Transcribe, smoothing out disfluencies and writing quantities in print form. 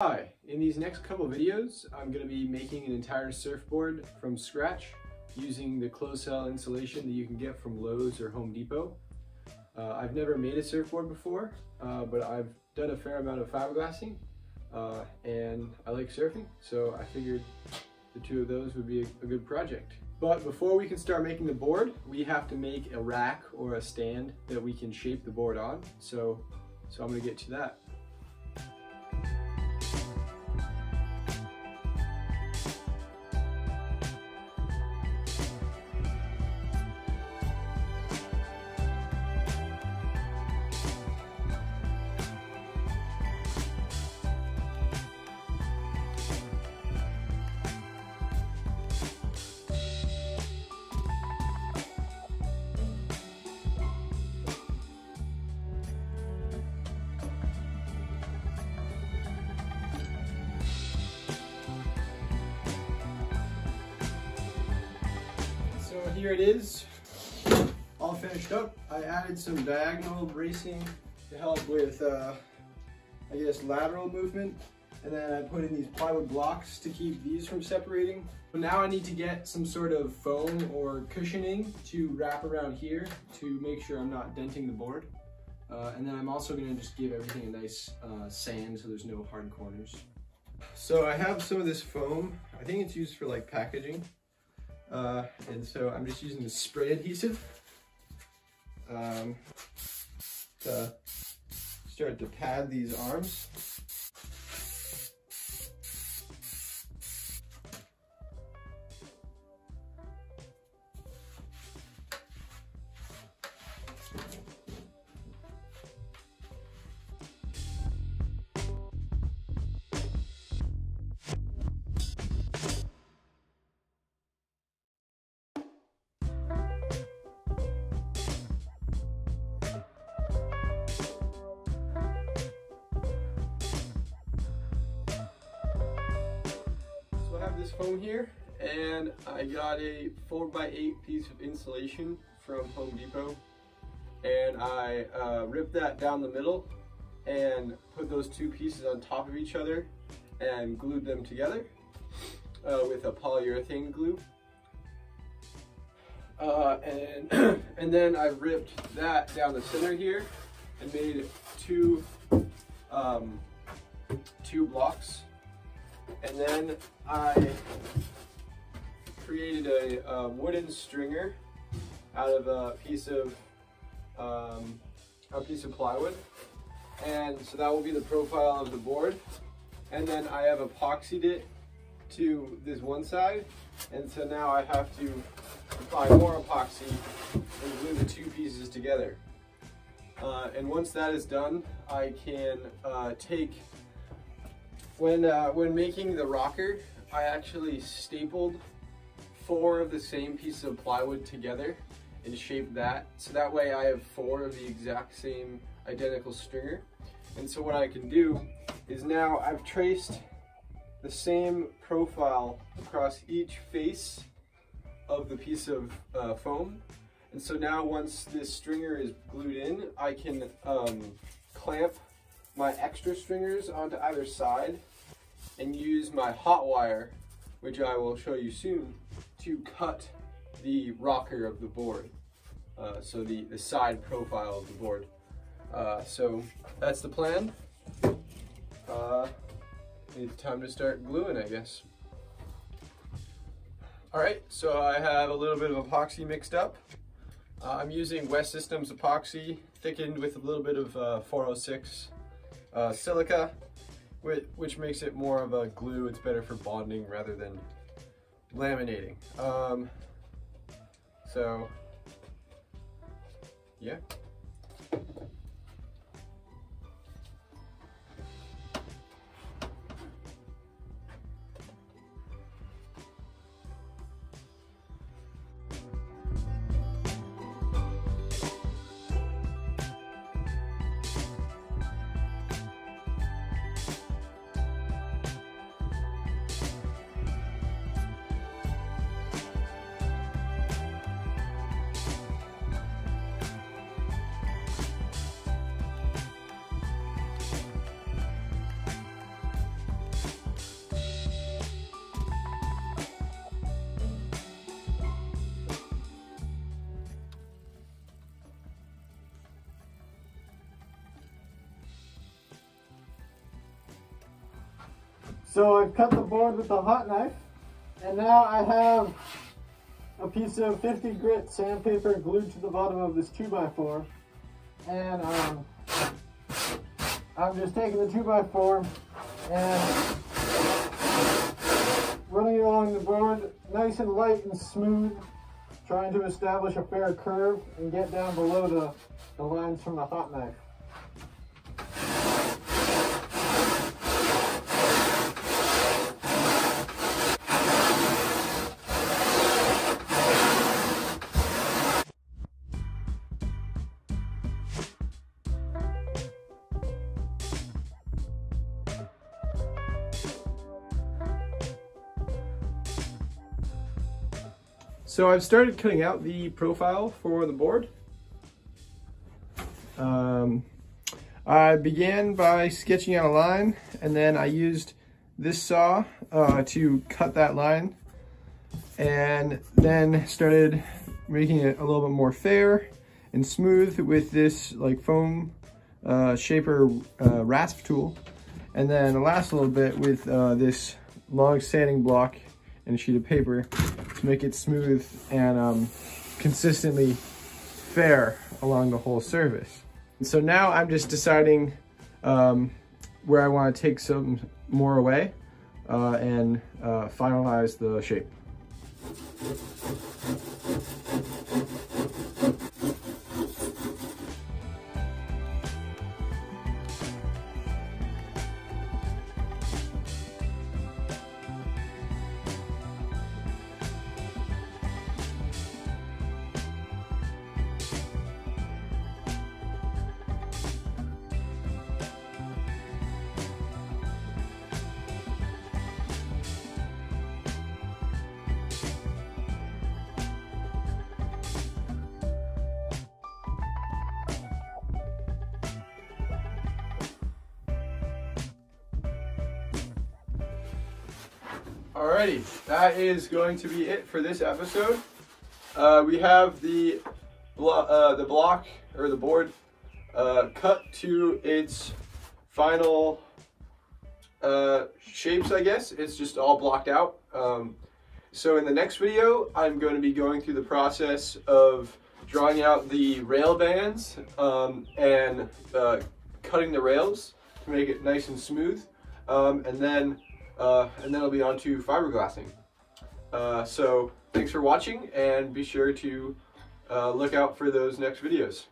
Hi, in these next couple videos, I'm going to be making an entire surfboard from scratch using the closed cell insulation that you can get from Lowe's or Home Depot. I've never made a surfboard before, but I've done a fair amount of fiberglassing and I like surfing, so I figured the two of those would be a good project. But before we can start making the board, we have to make a rack or a stand that we can shape the board on, so I'm going to get to that. Here it is, all finished up. I added some diagonal bracing to help with, I guess, lateral movement. And then I put in these plywood blocks to keep these from separating. But now I need to get some sort of foam or cushioning to wrap around here to make sure I'm not denting the board. And then I'm also gonna just give everything a nice sand so there's no hard corners. So I have some of this foam. I think it's used for like packaging. And so I'm just using the spray adhesive to start to pad these arms. This foam here, and I got a 4x8 piece of insulation from Home Depot, and I ripped that down the middle and put those two pieces on top of each other and glued them together with a polyurethane glue, and then I ripped that down the center here and made two blocks. And then I created a wooden stringer out of a piece of plywood, and so that will be the profile of the board. And then I have epoxied it to this one side, and so now I have to apply more epoxy and glue the two pieces together. And once that is done, I can take. When making the rocker, I actually stapled 4 of the same pieces of plywood together and shaped that. So that way I have 4 of the exact same identical stringer. And so what I can do is now I've traced the same profile across each face of the piece of foam. And so now once this stringer is glued in, I can clamp my extra stringers onto either side and use my hot wire, which I will show you soon, to cut the rocker of the board, so the side profile of the board. So that's the plan. It's time to start gluing, I guess. Alright, so I have a little bit of epoxy mixed up. I'm using West Systems epoxy, thickened with a little bit of 406 silica, which makes it more of a glue. It's better for bonding rather than laminating. So yeah. So I've cut the board with the hot knife, and now I have a piece of 50 grit sandpaper glued to the bottom of this 2x4, and I'm just taking the 2x4 and running it along the board nice and light and smooth, trying to establish a fair curve and get down below the lines from the hot knife. So I've started cutting out the profile for the board. I began by sketching out a line, and then I used this saw to cut that line, and then started making it a little bit more fair and smooth with this like foam shaper rasp tool, and then last a little bit with this long sanding block and a sheet of paper to make it smooth and consistently fair along the whole surface. And so now I'm just deciding where I want to take some more away and finalize the shape. Alrighty, that is going to be it for this episode. We have the block or the board cut to its final shapes, I guess. It's just all blocked out. So in the next video, I'm going to be going through the process of drawing out the rail bands and cutting the rails to make it nice and smooth, and then it'll be on to fiberglassing. So thanks for watching, and be sure to look out for those next videos.